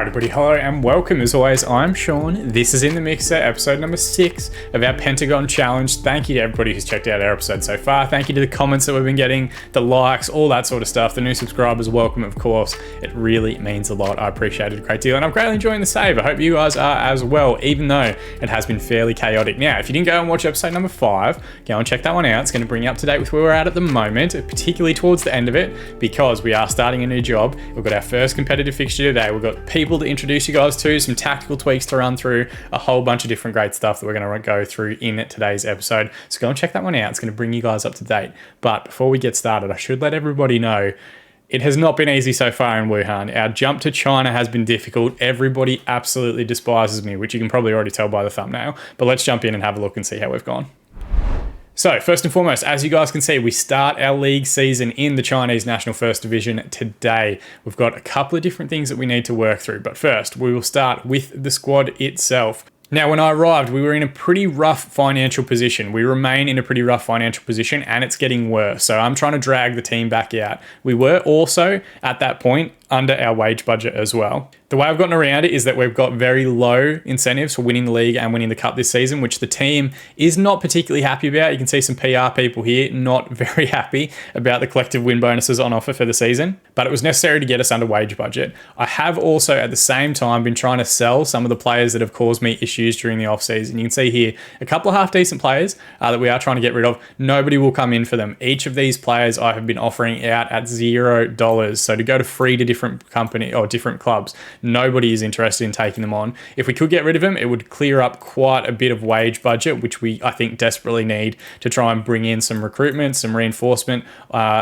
Alright everybody, hello and welcome. As always, I'm Shaun. This is In the Mixer, episode number 6 of our Pentagon challenge. Thank you to everybody who's checked out our episode so far. Thank you to the comments that we've been getting, the likes, all that sort of stuff. The new subscribers, welcome of course. It really means a lot. I appreciate it a great deal and I'm greatly enjoying the save. I hope you guys are as well, even though it has been fairly chaotic. Now, if you didn't go and watch episode number 5, go and check that one out. It's going to bring you up to date with where we're at the moment, particularly towards the end of it, because we are starting a new job. We've got our first competitive fixture today. We've got people to introduce you guys to, some tactical tweaks to run through, a whole bunch of different great stuff that we're going to go through in today's episode. So go and check that one out. It's going to bring you guys up to date. But before we get started, I should let everybody know it has not been easy so far in Wuhan. Our jump to China has been difficult. Everybody absolutely despises me, which you can probably already tell by the thumbnail. But let's jump in and have a look and see how we've gone. So first and foremost, as you guys can see, we start our league season in the Chinese National First Division today. We've got a couple of different things that we need to work through, but first we will start with the squad itself. Now, when I arrived, we were in a pretty rough financial position. We remain in a pretty rough financial position and it's getting worse. So I'm trying to drag the team back out. We were also at that point under our wage budget as well. The way I've gotten around it is that we've got very low incentives for winning the league and winning the cup this season, which the team is not particularly happy about. You can see some PR people here not very happy about the collective win bonuses on offer for the season, but it was necessary to get us under wage budget. I have also at the same time been trying to sell some of the players that have caused me issues during the off season. You can see here a couple of half decent players that we are trying to get rid of. Nobody will come in for them. Each of these players I have been offering out at $0. So to go to free to different company or different clubs, nobody is interested in taking them on. If we could get rid of them, it would clear up quite a bit of wage budget, which we, I think, desperately need to try and bring in some recruitment, some reinforcement,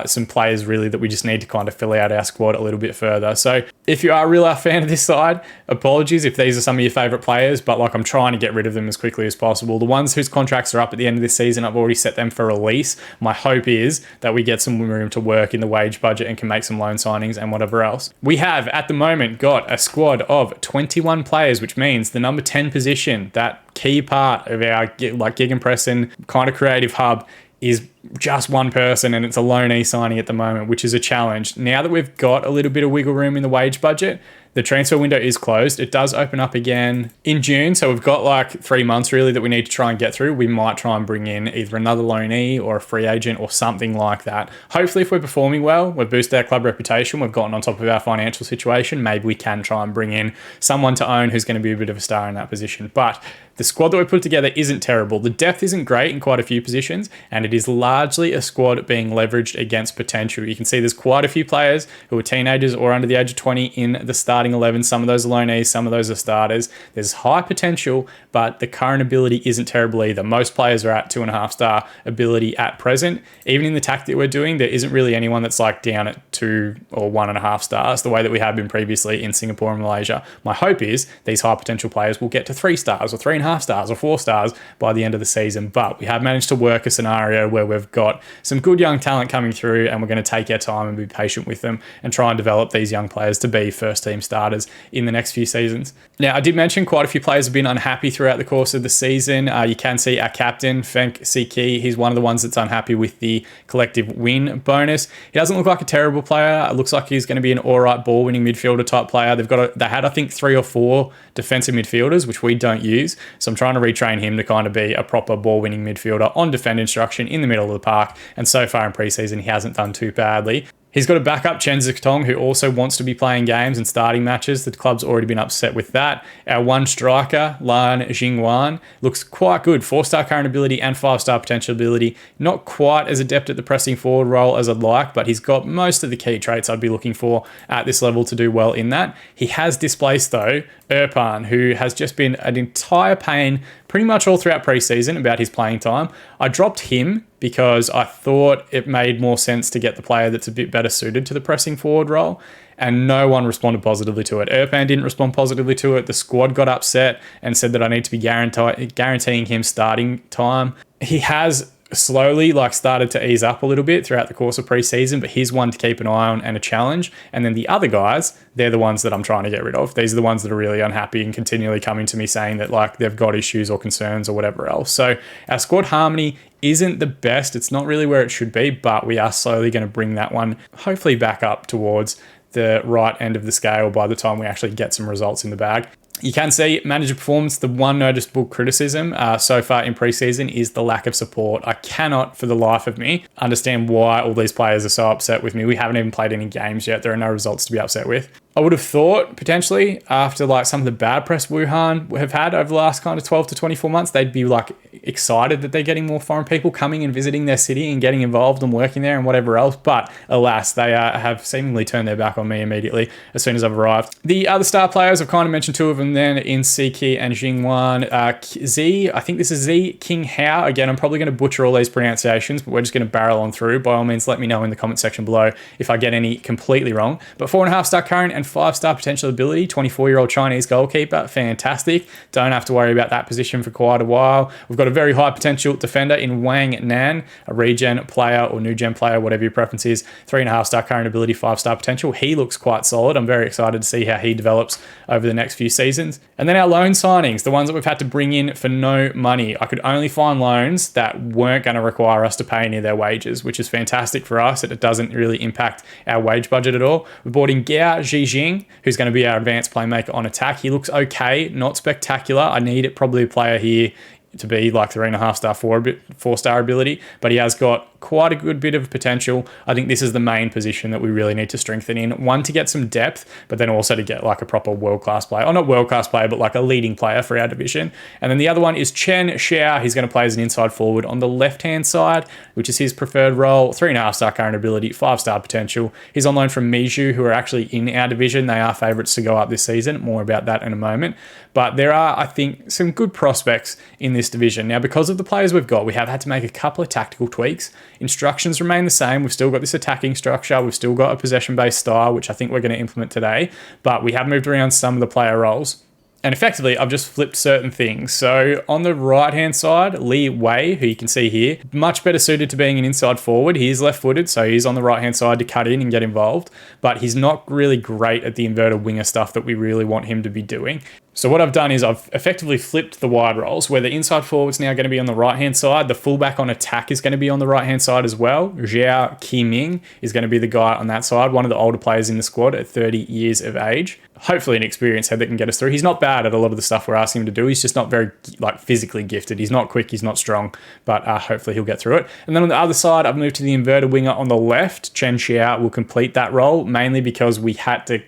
some players really that we just need to kind of fill out our squad a little bit further. So if you are a real life fan of this side, apologies if these are some of your favorite players, but like I'm trying to get rid of them as quickly as possible. The ones whose contracts are up at the end of this season, I've already set them for release. My hope is that we get some room to work in the wage budget and can make some loan signings and whatever else. We have at the moment got a squad of 21 players, which means the number 10 position, that key part of our like gig and pressing kind of creative hub, is just one person and it's a loanee signing at the moment, which is a challenge. Now that we've got a little bit of wiggle room in the wage budget, the transfer window is closed. It does open up again in June. So we've got like 3 months really that we need to try and get through. We might try and bring in either another loanee or a free agent or something like that. Hopefully if we're performing well, we've boosted our club reputation, we've gotten on top of our financial situation, maybe we can try and bring in someone to own who's going to be a bit of a star in that position. But the squad that we put together isn't terrible. The depth isn't great in quite a few positions, and it is largely a squad being leveraged against potential. You can see there's quite a few players who are teenagers or under the age of 20 in the starting 11. Some of those are loanees, some of those are starters. There's high potential, but the current ability isn't terrible either. Most players are at 2.5 star ability at present. Even in the tactic that we're doing, there isn't really anyone that's like down at 2 or 1.5 stars, the way that we have been previously in Singapore and Malaysia. My hope is these high potential players will get to 3 stars or 3.5 stars or 4 stars by the end of the season. But we have managed to work a scenario where we've got some good young talent coming through and we're going to take our time and be patient with them and try and develop these young players to be first team starters in the next few seasons. Now, I did mention quite a few players have been unhappy throughout the course of the season. You can see our captain, Feng Siki, he's one of the ones that's unhappy with the collective win bonus. He doesn't look like a terrible player. It looks like he's going to be an all right ball winning midfielder type player. They had, I think, 3 or 4 defensive midfielders, which we don't use. So I'm trying to retrain him to kind of be a proper ball winning midfielder on defend instruction in the middle of the park. And so far in preseason, he hasn't done too badly. He's got a backup, Chen Zixtong, who also wants to be playing games and starting matches. The club's already been upset with that. Our one striker, Lan Jingwan, looks quite good. 4-star current ability and 5-star potential ability. Not quite as adept at the pressing forward role as I'd like, but he's got most of the key traits I'd be looking for at this level to do well in that. He has displaced, though, Erpan, who has just been an entire pain pretty much all throughout preseason about his playing time. I dropped him because I thought it made more sense to get the player that's a bit better suited to the pressing forward role, and no one responded positively to it. Erpan didn't respond positively to it. The squad got upset and said that I need to be guaranteeing him starting time. He has slowly started to ease up a little bit throughout the course of preseason, but he's one to keep an eye on and a challenge. And then the other guys, they're the ones that I'm trying to get rid of. These are the ones that are really unhappy and continually coming to me saying that they've got issues or concerns or whatever else. So our squad harmony isn't the best. It's not really where it should be, but we are slowly going to bring that one hopefully back up towards the right end of the scale by the time we actually get some results in the bag. You can see manager performance. The one noticeable criticism so far in preseason is the lack of support. I cannot for the life of me understand why all these players are so upset with me. We haven't even played any games yet. There are no results to be upset with. I would have thought potentially after like some of the bad press Wuhan have had over the last kind of 12 to 24 months, they'd be like excited that they're getting more foreign people coming and visiting their city and getting involved and working there and whatever else. But alas, they have seemingly turned their back on me immediately as soon as I've arrived. The other star players, I've kind of mentioned two of them then in Siki and Jingwan. I think this is Z King Hao. Again, I'm probably going to butcher all these pronunciations, but we're just going to barrel on through. By all means, let me know in the comment section below if I get any completely wrong. But 4.5-star current and 5-star potential ability, 24-year-old Chinese goalkeeper, fantastic. Don't have to worry about that position for quite a while. We've got a very high potential defender in Wang Nan, a regen player or new gen player, whatever your preference is. 3.5-star current ability, 5-star potential. He looks quite solid. I'm very excited to see how he develops over the next few seasons. And then our loan signings, the ones that we've had to bring in for no money. I could only find loans that weren't going to require us to pay any of their wages, which is fantastic for us. It doesn't really impact our wage budget at all. We brought in Gao Zhijing, who's going to be our advanced playmaker on attack. He looks okay, not spectacular. I need it probably a player here to be like 3.5-star, 4-star ability, but he has got quite a good bit of potential. I think this is the main position that we really need to strengthen in. One, to get some depth, but then also to get like a proper world-class player. Or not world-class player, but like a leading player for our division. And then the other one is Chen Xiao. He's going to play as an inside forward on the left-hand side, which is his preferred role. 3.5-star current ability, 5-star potential. He's on loan from Miju, who are actually in our division. They are favourites to go up this season. More about that in a moment. But there are, I think, some good prospects in this division. Now, because of the players we've got, we have had to make a couple of tactical tweaks. Instructions remain the same. We've still got this attacking structure. We've still got a possession-based style, which I think we're going to implement today. But we have moved around some of the player roles. And effectively, I've just flipped certain things. So on the right-hand side, Li Wei, who you can see here, much better suited to being an inside forward. He is left-footed, so he's on the right-hand side to cut in and get involved. But he's not really great at the inverted winger stuff that we really want him to be doing. So what I've done is I've effectively flipped the wide roles, where the inside forward's now going to be on the right-hand side. The fullback on attack is going to be on the right-hand side as well. Zhao Qiming is going to be the guy on that side, one of the older players in the squad at 30 years of age. Hopefully an experienced head that can get us through. He's not bad at a lot of the stuff we're asking him to do. He's just not very like physically gifted. He's not quick, he's not strong, but hopefully he'll get through it. And then on the other side, I've moved to the inverted winger on the left. Chen Xiao will complete that role, mainly because we had to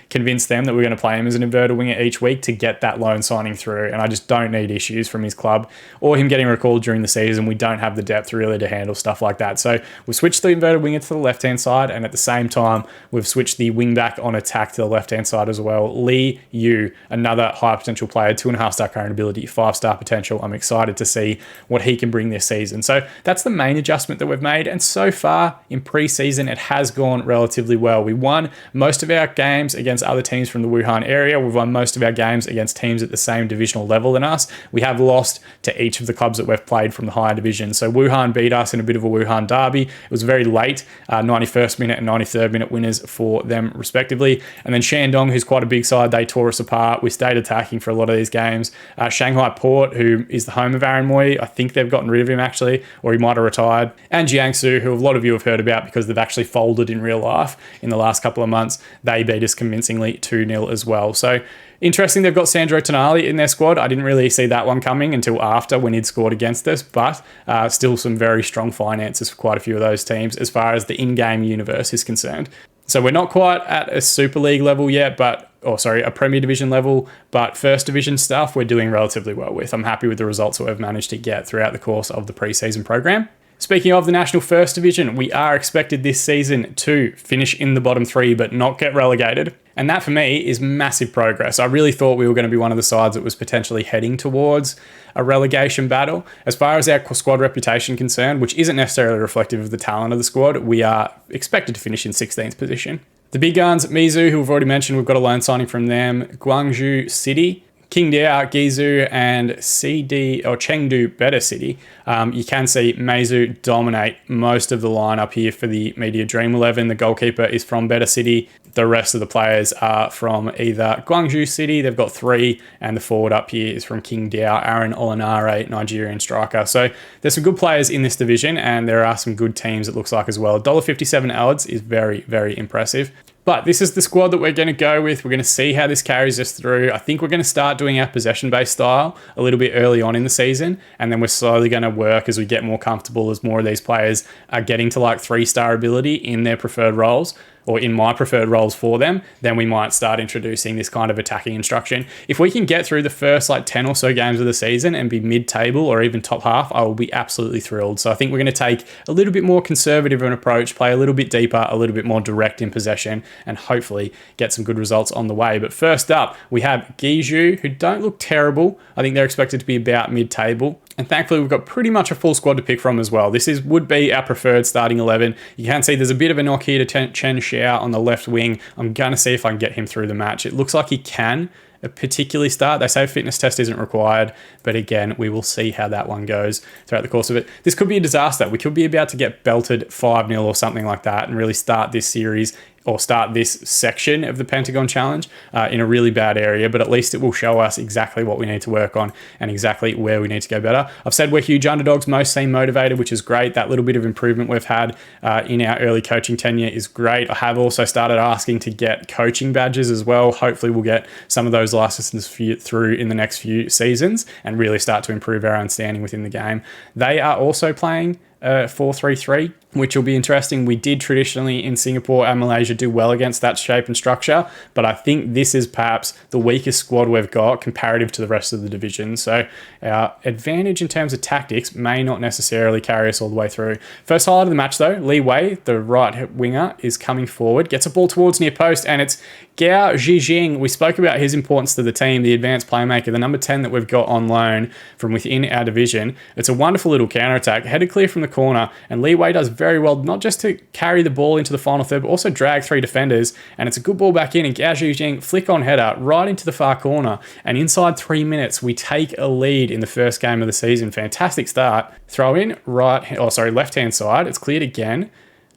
convince them that we're going to play him as an inverted winger each week to get that loan signing through. And I just don't need issues from his club or him getting recalled during the season. We don't have the depth really to handle stuff like that. So we've switched the inverted winger to the left-hand side, and at the same time, we've switched the wing back on attack to the left-hand side as well. Li Yu, another high potential player, 2.5-star current ability, 5-star potential. I'm excited to see what he can bring this season. So that's the main adjustment that we've made. And so far in pre-season, it has gone relatively well. We won most of our games against other teams from the Wuhan area. We've won most of our games against teams at the same divisional level than us. We have lost to each of the clubs that we've played from the higher division. So Wuhan beat us in a bit of a Wuhan derby. It was very late, 91st minute and 93rd minute winners for them respectively. And then Shandong, who's quite a big side, they tore us apart. We stayed attacking for a lot of these games. Shanghai Port, who is the home of Aaron Moy, I think they've gotten rid of him actually, or he might have retired. And Jiangsu, who a lot of you have heard about because they've actually folded in real life in the last couple of months. They beat us convincingly 2-0 as well. So interesting, they've got Sandro Tonali in their squad. I didn't really see that one coming until after when he'd scored against us, but still some very strong finances for quite a few of those teams as far as the in-game universe is concerned. So we're not quite at a Super League level yet, a Premier Division level, but First Division stuff we're doing relatively well with. I'm happy with the results that we've managed to get throughout the course of the pre-season program. Speaking of the National First Division, we are expected this season to finish in the bottom 3 but not get relegated. And that for me is massive progress. I really thought we were going to be one of the sides that was potentially heading towards a relegation battle. As far as our squad reputation concerned, which isn't necessarily reflective of the talent of the squad, we are expected to finish in 16th position. The big guns, Mizu, who we've already mentioned, we've got a loan signing from them, Guangzhou City, Qingdao, Guizhou, and Chengdu Better City. You can see Meizu dominate most of the lineup here for the Media Dream 11. The goalkeeper is from Better City. The rest of the players are from either Guangzhou City, they've got 3, and the forward up here is from Qingdao, Aaron Olanare, Nigerian striker. So there's some good players in this division, and there are some good teams it looks like as well. $1.57 odds is very, very impressive. But this is the squad that we're going to go with. We're going to see how this carries us through. I think we're going to start doing our possession-based style a little bit early on in the season, and then we're slowly going to work as we get more comfortable, as more of these players are getting to like 3-star ability in their preferred roles, or in my preferred roles for them. Then we might start introducing this kind of attacking instruction. If we can get through the first like 10 or so games of the season and be mid-table or even top half, I will be absolutely thrilled. So I think we're going to take a little bit more conservative of an approach, play a little bit deeper, a little bit more direct in possession, and hopefully get some good results on the way. But first up, we have Guizhou, who don't look terrible. I think they're expected to be about mid-table. And thankfully, we've got pretty much a full squad to pick from as well. This would be our preferred starting 11. You can see there's a bit of a knock here to Chen Xiao on the left wing. I'm going to see if I can get him through the match. It looks like he can particularly start. They say a fitness test isn't required, but again, we will see how that one goes throughout the course of it. This could be a disaster. We could be about to get belted 5-0 or something like that and really start this series or start this section of the Pentagon Challenge in a really bad area, but at least it will show us exactly what we need to work on and exactly where we need to go better. I've said we're huge underdogs. Most seem motivated, which is great. That little bit of improvement we've had in our early coaching tenure is great. I have also started asking to get coaching badges as well. Hopefully we'll get some of those licenses through in the next few seasons and really start to improve our own standing within the game. They are also playing 4-3-3, which will be interesting. We did traditionally in Singapore and Malaysia do well against that shape and structure, but I think this is perhaps the weakest squad we've got comparative to the rest of the division. So our advantage in terms of tactics may not necessarily carry us all the way through. First highlight of the match though, Li Wei, the right winger, is coming forward, gets a ball towards near post, and it's Gao Zhijing. We spoke about his importance to the team, the advanced playmaker, the number 10 that we've got on loan from within our division. It's a wonderful little counter-attack, headed clear from the corner, and Li Wei does very well, not just to carry the ball into the final third, but also drag 3 defenders, and it's a good ball back in, and Gao Zhijing flick on header right into the far corner, and inside 3 minutes, we take a lead in the first game of the season. Fantastic start. Throw in left-hand side, it's cleared again.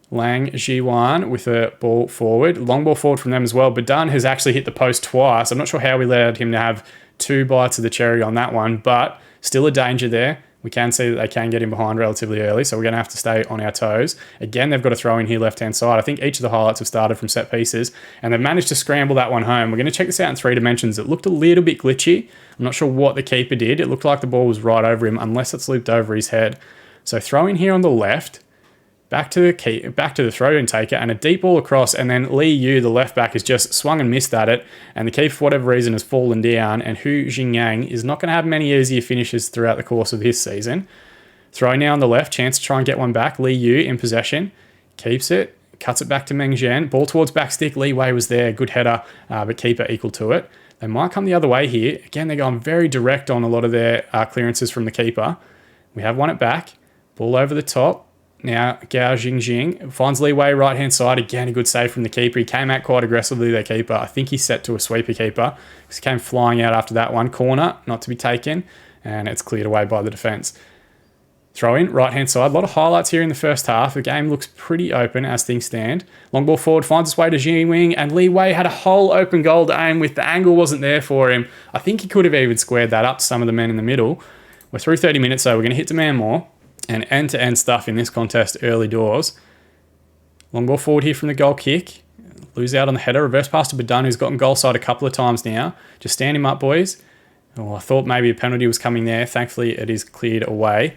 Lang Jiwan with a ball forward. Long ball forward from them as well. Badan has actually hit the post twice. I'm not sure how we allowed him to have 2 bites of the cherry on that one, but still a danger there. We can see that they can get in behind relatively early, so we're going to have to stay on our toes. Again, they've got to throw in here left-hand side. I think each of the highlights have started from set pieces, and they've managed to scramble that one home. We're going to check this out in 3 dimensions. It looked a little bit glitchy. I'm not sure what the keeper did. It looked like the ball was right over him, unless it's looped over his head. So throw in here on the left. Back to the throw-in taker, and a deep ball across, and then Li Yu, the left back, has just swung and missed at it, and the keeper, for whatever reason, has fallen down, and Hu Jingyang is not going to have many easier finishes throughout the course of his season. Throw now on the left, chance to try and get one back. Li Yu in possession, keeps it, cuts it back to Meng Zhen, ball towards back stick. Li Wei was there, good header, but keeper equal to it. They might come the other way here. Again, they're going very direct on a lot of their clearances from the keeper. We have one at back, ball over the top. Now, Gao Jingjing finds Li Wei right-hand side. Again, a good save from the keeper. He came out quite aggressively, their keeper. I think he's set to a sweeper keeper. He came flying out after that one. Corner, not to be taken, and it's cleared away by the defence. Throw in, right-hand side. A lot of highlights here in the first half. The game looks pretty open as things stand. Long ball forward, finds its way to Jing Wing, and Li Wei had a whole open goal to aim with. The angle wasn't there for him. I think he could have even squared that up to some of the men in the middle. We're through 30 minutes, so we're going to hit demand more. And end-to-end stuff in this contest early doors. Long ball forward here from the goal kick. Lose out on the header. Reverse pass to Badan, who's gotten goal side a couple of times now. Just stand him up, boys. Oh, I thought maybe a penalty was coming there. Thankfully, it is cleared away.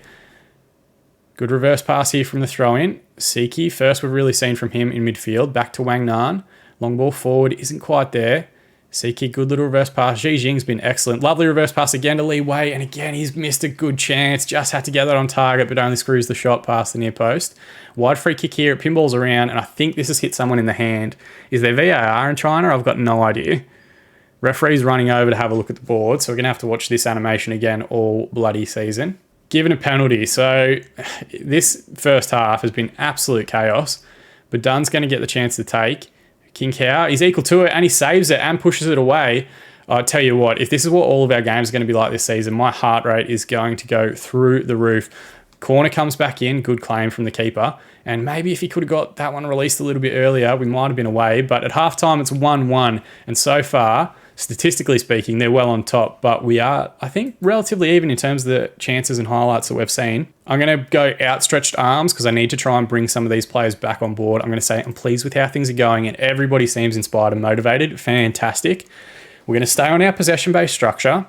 Good reverse pass here from the throw-in. Siki, first we've really seen from him in midfield. Back to Wang Nan. Long ball forward, isn't quite there. Siki, good little reverse pass. Xi Jing's been excellent. Lovely reverse pass again to Li Wei. And again, he's missed a good chance. Just had to get that on target, but only screws the shot past the near post. Wide free kick here. It pinballs around, and I think this has hit someone in the hand. Is there VAR in China? I've got no idea. Referee's running over to have a look at the board, so we're going to have to watch this animation again all bloody season. Given a penalty. So this first half has been absolute chaos, but Dun's going to get the chance to take. King Cow, he's equal to it, and he saves it and pushes it away. I tell you what, if this is what all of our games are going to be like this season, my heart rate is going to go through the roof. Corner comes back in, good claim from the keeper. And maybe if he could have got that one released a little bit earlier, we might have been away. But at halftime, it's 1-1. And so far, statistically speaking, they're well on top. But we are, I think, relatively even in terms of the chances and highlights that we've seen. I'm going to go outstretched arms because I need to try and bring some of these players back on board. I'm going to say I'm pleased with how things are going and everybody seems inspired and motivated. Fantastic. We're going to stay on our possession-based structure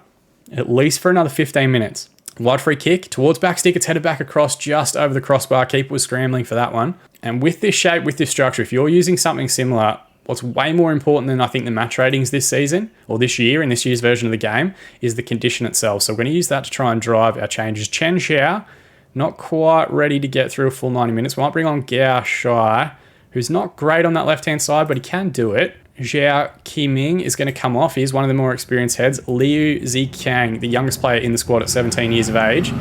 at least for another 15 minutes. Wide free kick towards backstick. It's headed back across just over the crossbar. Keeper was scrambling for that one. And with this shape, with this structure, if you're using something similar, what's way more important than I think the match ratings this season or this year in this year's version of the game is the condition itself. So we're going to use that to try and drive our changes. Chen Xiao, not quite ready to get through a full 90 minutes. We might bring on Gao Shai, who's not great on that left-hand side, but he can do it. Zhao Qiming is going to come off. He's one of the more experienced heads. Liu Zikang, the youngest player in the squad at 17 years of age.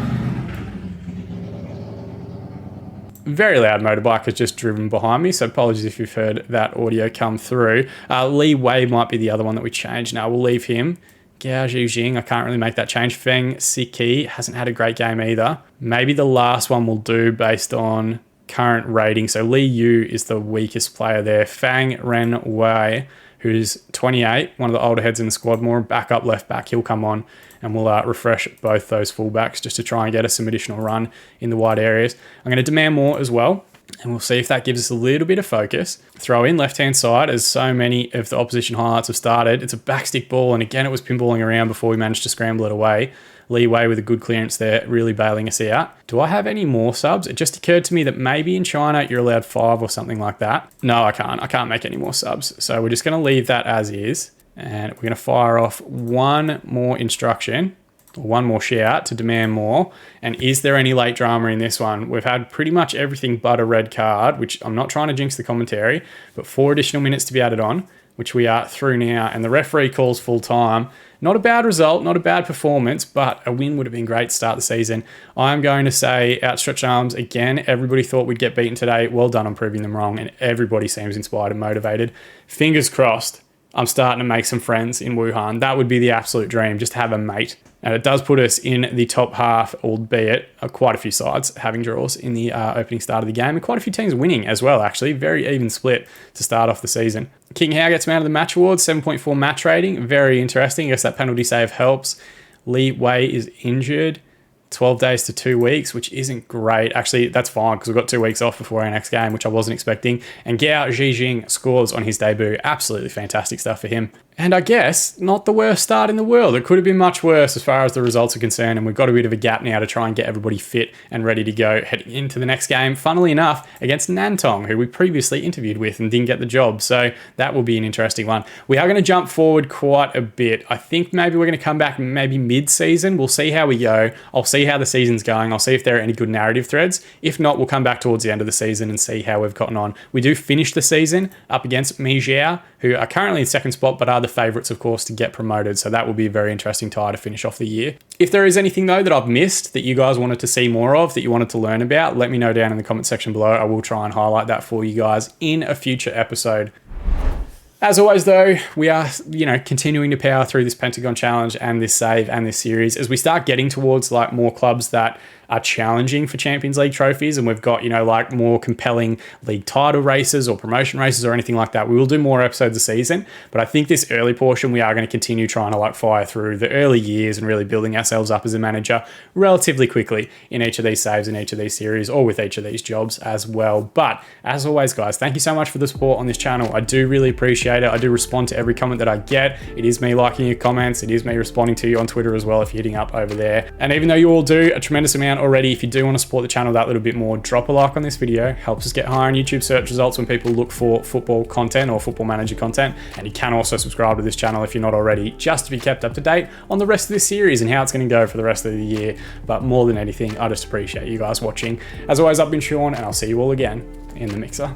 Very loud motorbike has just driven behind me, so apologies if you've heard that audio come through. Li Wei might be the other one that we changed. Now we'll leave him. Gao Zhijing, I can't really make that change. Feng Siki hasn't had a great game either. Maybe the last one will do based on current rating. So Li Yu is the weakest player there. Fang Ren Wei, who's 28, one of the older heads in the squad, more backup left back. He'll come on and we'll refresh both those fullbacks just to try and get us some additional run in the wide areas. I'm going to demand more as well, and we'll see if that gives us a little bit of focus. Throw in left-hand side, as so many of the opposition highlights have started. It's a backstick ball, and again, it was pinballing around before we managed to scramble it away. Li Wei with a good clearance there, really bailing us out. Do I have any more subs? It just occurred to me that maybe in China you're allowed 5 or something like that. No, I can't. I can't make any more subs. So we're just going to leave that as is. And we're going to fire off one more instruction, or one more shout to demand more. And is there any late drama in this one? We've had pretty much everything but a red card, which I'm not trying to jinx the commentary, but 4 additional minutes to be added on, which we are through now. And the referee calls full time. Not a bad result, not a bad performance, but a win would have been great to start the season. I'm going to say outstretched arms again. Everybody thought we'd get beaten today. Well done on proving them wrong, and everybody seems inspired and motivated. Fingers crossed, I'm starting to make some friends in Wuhan. That would be the absolute dream, just have a mate. And it does put us in the top half, albeit quite a few sides having draws in the opening start of the game, and quite a few teams winning as well, actually. Very even split to start off the season. King Hao gets man of the match award, 7.4 match rating. Very interesting. I guess that penalty save helps. Li Wei is injured. 12 days to 2 weeks, which isn't great. Actually, that's fine because we've got 2 weeks off before our next game, which I wasn't expecting. And Gao Zhijing scores on his debut. Absolutely fantastic stuff for him. And I guess not the worst start in the world. It could have been much worse as far as the results are concerned, and we've got a bit of a gap now to try and get everybody fit and ready to go heading into the next game, funnily enough, against Nantong, who we previously interviewed with and didn't get the job. So that will be an interesting one. We are going to jump forward quite a bit. I think maybe we're going to come back maybe mid-season. We'll see how we go. I'll see how the season's going. I'll see if there are any good narrative threads. If not, we'll come back towards the end of the season and see how we've gotten on. We do finish the season up against Mijiao, who are currently in second spot, but are the favourites, of course, to get promoted. So that will be a very interesting tie to finish off the year. If there is anything, though, that I've missed that you guys wanted to see more of, that you wanted to learn about, let me know down in the comment section below. I will try and highlight that for you guys in a future episode. As always, though, we are, continuing to power through this Pentagon challenge and this save and this series as we start getting towards like more clubs that are challenging for Champions League trophies, and we've got, like more compelling league title races or promotion races or anything like that. We will do more episodes a season, but I think this early portion, we are going to continue trying to like fire through the early years and really building ourselves up as a manager relatively quickly in each of these saves, in each of these series, or with each of these jobs as well. But as always, guys, thank you so much for the support on this channel. I do really appreciate it. I do respond to every comment that I get. It is me liking your comments. It is me responding to you on Twitter as well if you're hitting up over there. And even though you all do a tremendous amount already, if you do want to support the channel that little bit more, drop a like on this video. Helps us get higher in YouTube search results when people look for football content or football manager content. And you can also subscribe to this channel if you're not already, just to be kept up to date on the rest of this series and how it's going to go for the rest of the year. But more than anything, I just appreciate you guys watching. As always, I've been Shaun, and I'll see you all again in the mixer.